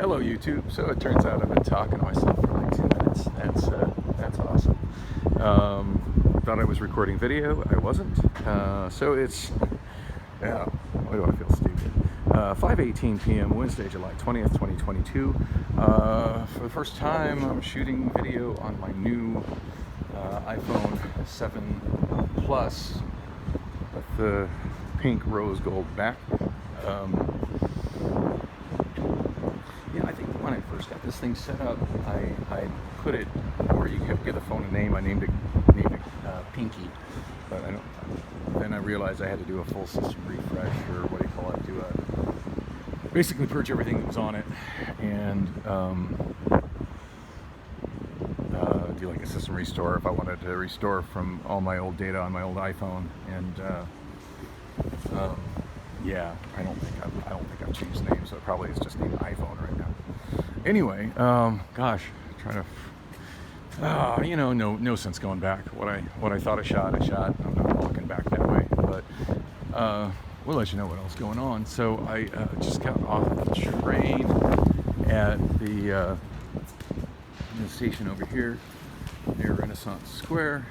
Hello YouTube. So it turns out I've been talking to myself for like 2 minutes. That's awesome. Thought I was recording video. I wasn't. So it's why do I feel stupid? 5:18 p.m. Wednesday, July 20th, 2022. For the first time, I'm shooting video on my new iPhone 7 Plus with the pink rose gold back. Yeah, I think when I first got this thing set up, I put it, or you could give the phone a name. I named it Pinky, but then I realized I had to do a full system refresh, or what do you call it? Basically purge everything that was on it, and do like a system restore if I wanted to restore from all my old data on my old iPhone. And yeah, I don't think I've changed names, so it probably is just named iPhone right now. Anyway, gosh, trying to, no sense going back. What I thought I shot. I'm not walking back that way, but we'll let you know what else is going on. So I just got off the train at the station over here near Renaissance Square.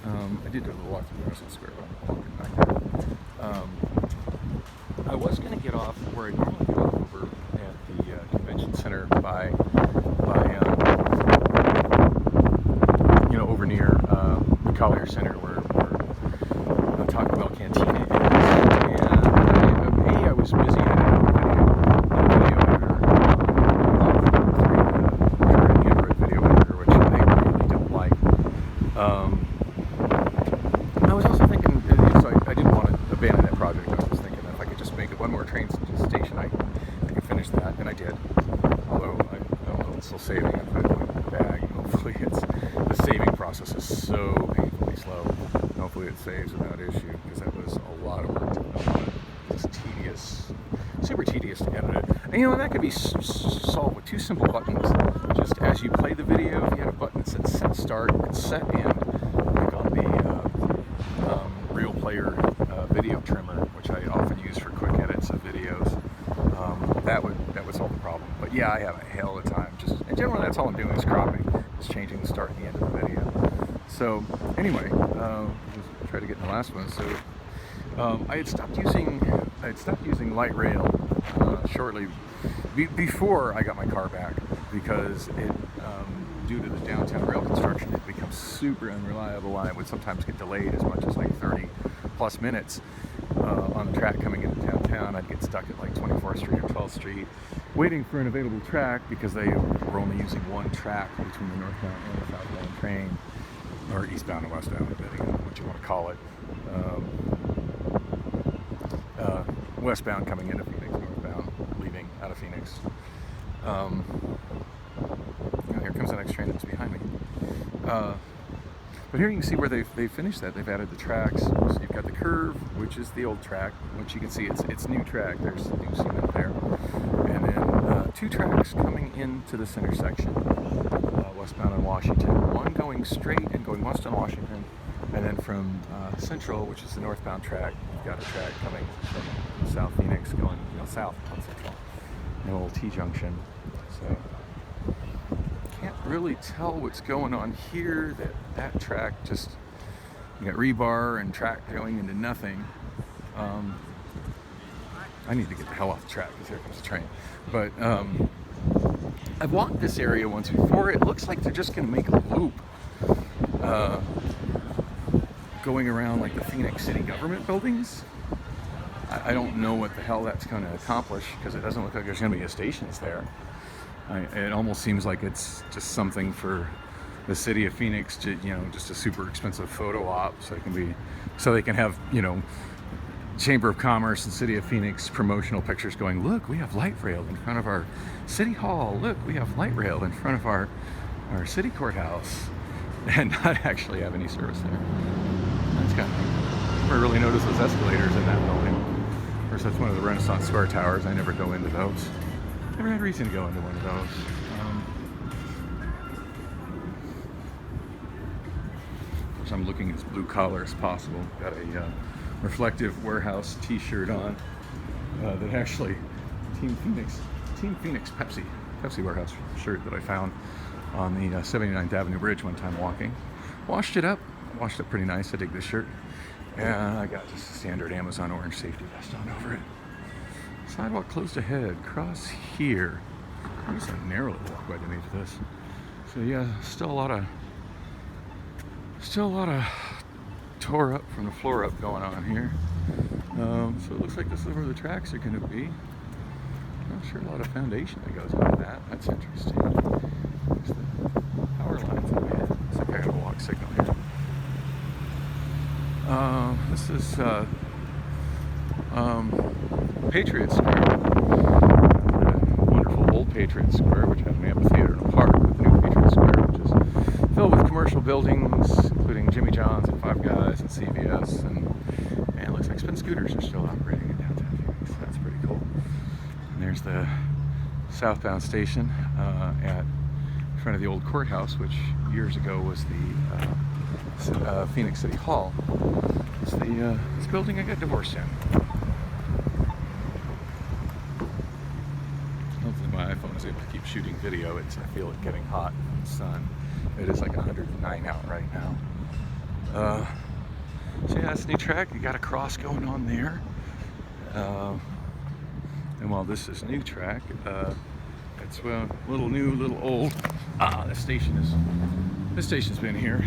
I did do a little walk through Renaissance Square, but I'm walking back there. I was going to get off where I normally get off over at the convention center by over near the Collier Center where Taco Bell Cantina is. And I was busy in a video editor, current Android video editor, which I really don't like. I was also thinking, I didn't want to abandon that project. I was thinking that if I could just make it one more train station, I could finish that, and I did. Although I don't know, it's still saving. I put it in my bag, and hopefully the saving process is so painfully slow. Hopefully it saves without issue, because that was a lot of work to edit. Just tedious, super tedious to edit it. And that could be solved with two simple buttons. Just as you play the video, if you had a button that said set start and set end, like on the Real Player video trimmer, which I often use for quick edits of videos, that would solve the problem. But yeah, I have a hell of a time. In general, that's all I'm doing is cropping, just changing the start and the end of the video. So anyway, just try to get in the last one. So I had stopped using light rail shortly before I got my car back, because it due to the downtown rail construction, it becomes super unreliable, and it would sometimes get delayed as much as like 30 plus minutes on the track coming into downtown. I'd get stuck at like 24th Street or 12th Street waiting for an available track, because they were only using one track between the northbound and the southbound train, or eastbound and westbound, depending on what you want to call it. Westbound coming into Phoenix, northbound leaving out of Phoenix. Here comes the next train that's behind me. But here you can see where they've finished that. They've added the tracks. So you've got the curve, which is the old track, which you can see it's new track. There's new cement there. And then two tracks coming into this intersection, westbound on Washington. One going straight and going west on Washington, and then from Central, which is the northbound track, you've got a track coming from South Phoenix going south on Central, an old T-junction. So can't really tell what's going on here. That track just, you got rebar and track going into nothing. I need to get the hell off the track, because here comes the train. But I've walked this area once before. It looks like they're just going to make a loop going around like the Phoenix city government buildings. I don't know what the hell that's going to accomplish, because it doesn't look like there's going to be a stations there. It almost seems like it's just something for the city of Phoenix to, just a super expensive photo op, so they can have, Chamber of Commerce and City of Phoenix promotional pictures going, look, we have light rail in front of our city hall. Look, we have light rail in front of our city courthouse, and not actually have any service there. That's kind of, I really notice those escalators in that building. Of course, that's one of the Renaissance Square towers. I never go into those. Never had reason to go into one of those. Of course, I'm looking as blue collar as possible. Got a reflective warehouse t-shirt on that actually Team Phoenix Pepsi Pepsi Warehouse shirt that I found on the 79th Avenue Bridge one time walking. Washed it up pretty nice. I dig this shirt. And I got just a standard Amazon orange safety vest on over it. Sidewalk closed ahead. Cross here. There's a narrow little walkway beneath this. So yeah, still a lot of tore up from the floor up going on here. So it looks like this is where the tracks are going to be. Not sure a lot of foundation that goes on that. That's interesting. There's the power lines up here. Looks like I got a walk signal here. This is Patriot Square. Wonderful old Patriot Square, which has an amphitheater and a park, with new Patriot Square, which is filled with commercial buildings, including Jimmy John's and Five Guys and CVS, and it looks like Spin Scooters are still operating in downtown Phoenix. That's pretty cool. And there's the southbound station at in front of the old courthouse, which years ago was the Phoenix City Hall. It's this building I got divorced in. Hopefully my iPhone is able to keep shooting video. I feel it getting hot in the sun. It is like 109 out right now. So yeah, it's a new track. You got a cross going on there. And while this is new track, it's a little new, little old. This station's been here.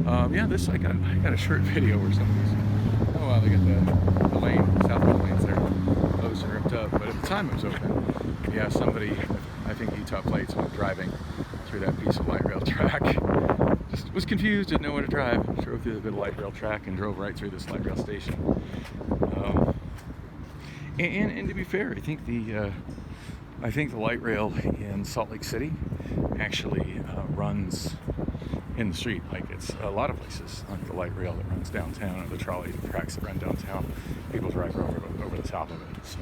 Yeah, I got a short video where somebody's, oh wow, they got the lane, southbound lanes there, closed and ripped up. But at the time it was open. Yeah, somebody, I think Utah plates, went driving through that piece of light rail track. Just was confused, didn't know where to drive. Drove through the bit of light rail track and drove right through this light rail station. And to be fair, I think the light rail in Salt Lake City actually runs in the street. Like, it's a lot of places, like the light rail that runs downtown, or the trolley tracks that run downtown, people drive over the top of it. So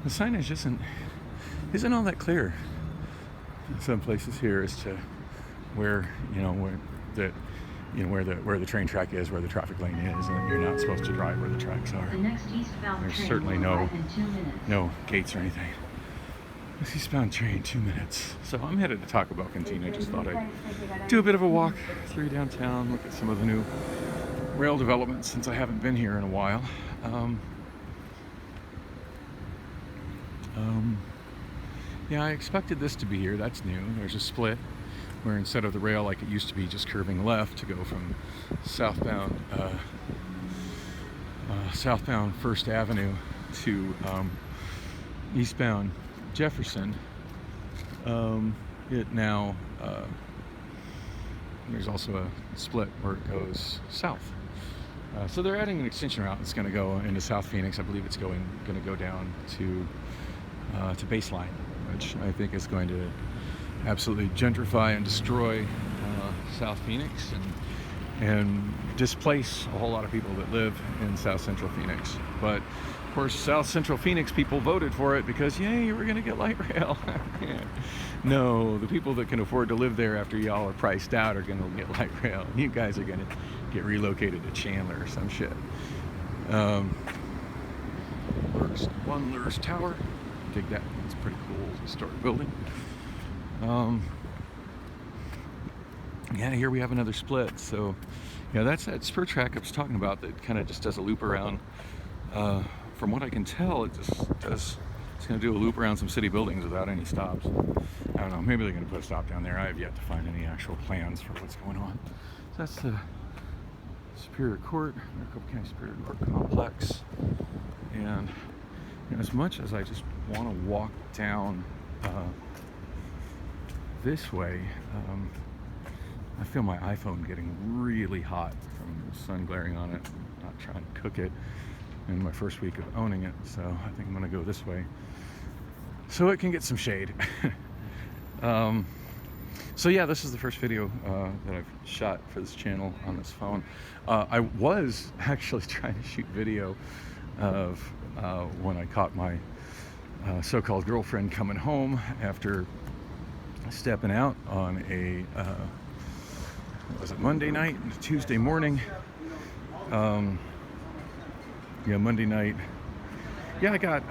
the signage isn't all that clear in some places here as to where where the train track is, where the traffic lane is, and you're not supposed to drive where the tracks are. There's certainly no gates or anything. This eastbound train, 2 minutes. So I'm headed to Taco Bell Canteen. I just thought I'd do a bit of a walk through downtown, look at some of the new rail developments since I haven't been here in a while. Yeah, I expected this to be here. That's new. There's a split where instead of the rail like it used to be just curving left to go from southbound First Avenue to eastbound Jefferson, it now there's also a split where it goes south. So they're adding an extension route that's going to go into South Phoenix. I believe it's going to go down to Baseline, which I think is going to absolutely gentrify and destroy South Phoenix and displace a whole lot of people that live in South Central Phoenix. But of course, South Central Phoenix people voted for it because, yay, we're going to get light rail. No, the people that can afford to live there after y'all are priced out are going to get light rail. You guys are going to get relocated to Chandler or some shit. Lurs Tower. Dig that. It's a pretty cool historic building. Yeah, here we have another split. So, yeah, that's that spur track I was talking about that kind of just does a loop around. From what I can tell, it's going to do a loop around some city buildings without any stops. I don't know, maybe they're going to put a stop down there. I have yet to find any actual plans for what's going on. So that's the Superior Court, Maricopa County Superior Court Complex. And as much as I just want to walk down this way, I feel my iPhone getting really hot from the sun glaring on it. I'm not trying to cook it in my first week of owning it, so I think I'm going to go this way so it can get some shade. So yeah, this is the first video that I've shot for this channel on this phone. I was actually trying to shoot video of when I caught my so-called girlfriend coming home after stepping out on a was it Monday night and Tuesday morning. Yeah, Monday night yeah, I got,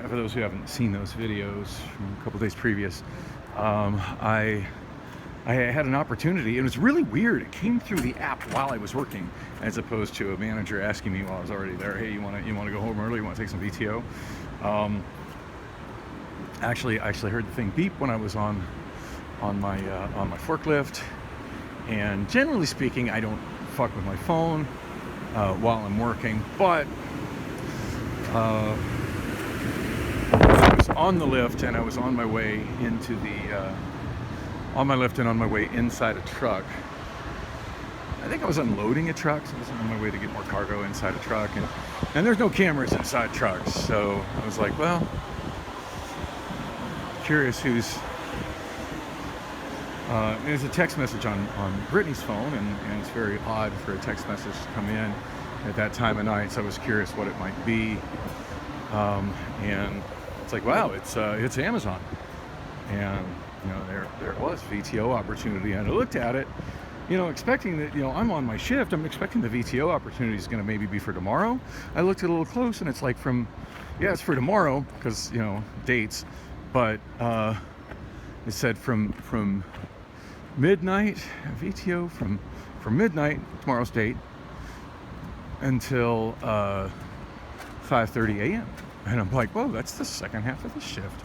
for those who haven't seen those videos from a couple days previous, I had an opportunity. It was really weird. It came through the app while I was working, as opposed to a manager asking me while I was already there, hey, you want to go home early? You want to take some VTO? Actually, I heard the thing beep when I was on my forklift. And generally speaking, I don't fuck with my phone while I'm working, but I was on the lift and I was on my way into the on my lift and on my way inside a truck. I think I was unloading a truck, so I was on my way to get more cargo inside a truck, and there's no cameras inside trucks, so I was like, well, curious who's there's a text message on Brittany's phone, and it's very odd for a text message to come in at that time of night, so I was curious what it might be. And it's like, wow, it's Amazon, and there it was, VTO opportunity. And I looked at it, expecting that, I'm on my shift, I'm expecting the VTO opportunity is going to maybe be for tomorrow. I looked at it a little close, and it's like it's for tomorrow, because dates, but it said from midnight, VTO from midnight, tomorrow's date, until 5:30 a.m. And I'm like, whoa, that's the second half of the shift.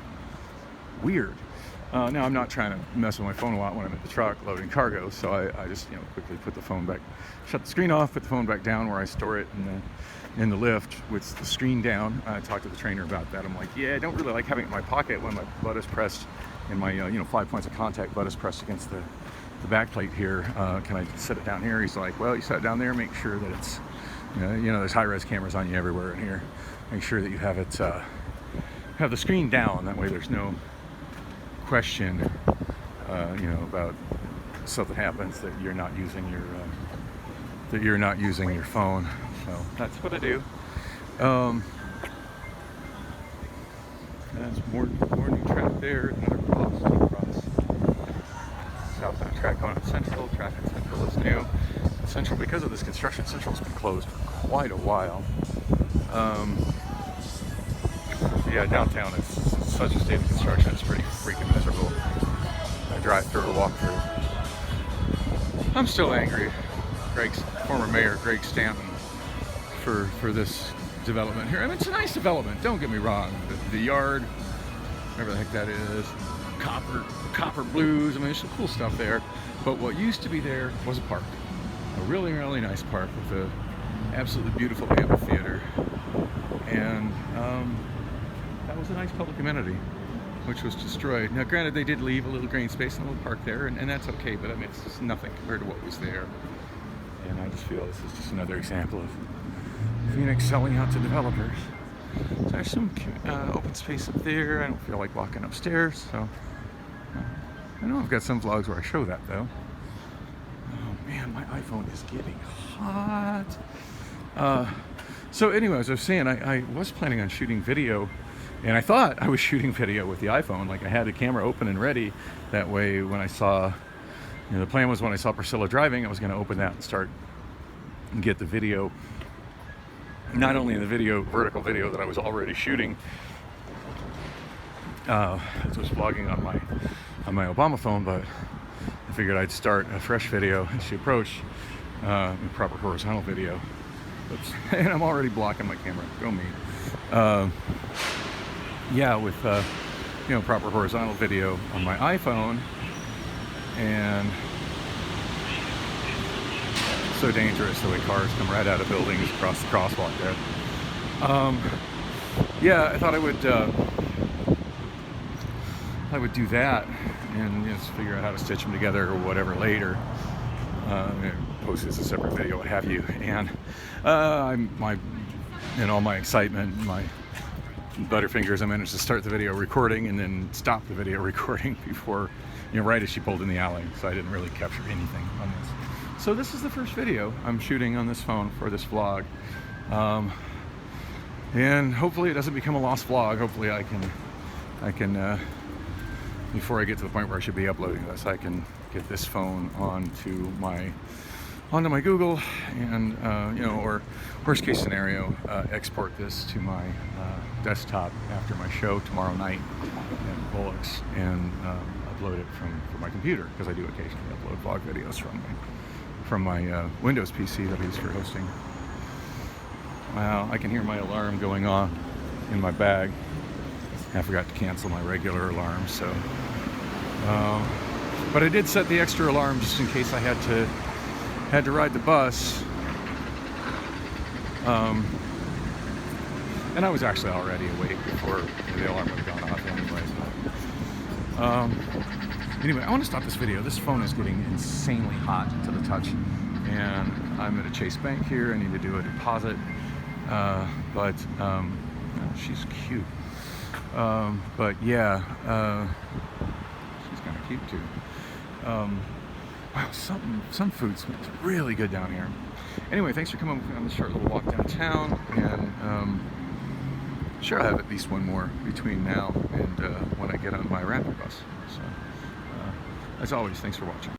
Weird. Now, I'm not trying to mess with my phone a lot when I'm in the truck loading cargo, so I just quickly put the phone back, shut the screen off, put the phone back down where I store it in the lift with the screen down. I talked to the trainer about that. I'm like, yeah, I don't really like having it in my pocket when my butt is pressed, and my 5 points of contact butt is pressed against the back plate here. Can I set it down here? He's like, well, you set it down there, make sure that it's there's high-res cameras on you everywhere in here. Make sure that you have it have the screen down, that way there's no question about something happens that you're not using your phone. So that's what I do. That's more new track there, another cross. Southbound track going up Central. Traffic Central is new. Central, because of this construction, Central's been closed for quite a while. Yeah, downtown is such a state of construction, it's pretty freaking miserable. I drive through or walk through. I'm still angry. Former mayor Greg Stanton for this development here. I mean, it's a nice development, don't get me wrong. The yard, whatever the heck that is, copper blues, I mean, there's some cool stuff there. But what used to be there was a park. A really, really nice park with an absolutely beautiful amphitheater. And that was a nice public amenity, which was destroyed. Now, granted, they did leave a little green space in the little park there, and that's okay, but I mean, it's just nothing compared to what was there. And I just feel this is just another example of Phoenix selling out to developers. So there's some open space up there. I don't feel like walking upstairs, so I know I've got some vlogs where I show that, though. Oh man, my iPhone is getting hot. So anyway, as I was saying, I was planning on shooting video, and I thought I was shooting video with the iPhone. Like, I had the camera open and ready. That way, when I saw, the plan was when I saw Priscilla driving, I was going to open that and start and get the video. Not only the vertical video that I was already shooting, as I was vlogging on my Obama phone, but I figured I'd start a fresh video as she approached, proper horizontal video. Oops. And I'm already blocking my camera. Go me. Yeah, with proper horizontal video on my iPhone, and so dangerous the way cars come right out of buildings across the crosswalk there. Yeah, I thought I would do that and just figure out how to stitch them together or whatever later. Post this as a separate video, what have you. And in all my excitement, my butterfingers, I managed to start the video recording and then stop the video recording before, right as she pulled in the alley. So I didn't really capture anything on this. So this is the first video I'm shooting on this phone for this vlog. And hopefully it doesn't become a lost vlog. Hopefully I can before I get to the point where I should be uploading this, I can get this phone onto my onto my Google, and or worst case scenario, export this to my desktop after my show tomorrow night at Bullock's, and upload it from my computer, because I do occasionally upload vlog videos from my Windows PC that I use for hosting. Wow, I can hear my alarm going on in my bag. I forgot to cancel my regular alarm, so but I did set the extra alarm just in case I had to ride the bus. And I was actually already awake before the alarm had gone off anyway. Anyway, I want to stop this video. This phone is getting insanely hot to the touch, and I'm at a Chase Bank here. I need to do a deposit, but she's cute. But yeah, she's kind of cute too. Wow, some food smells really good down here. Anyway, thanks for coming with me on this short little walk downtown, and sure, I'll have at least one more between now and when I get on my rapid bus. So, as always, thanks for watching.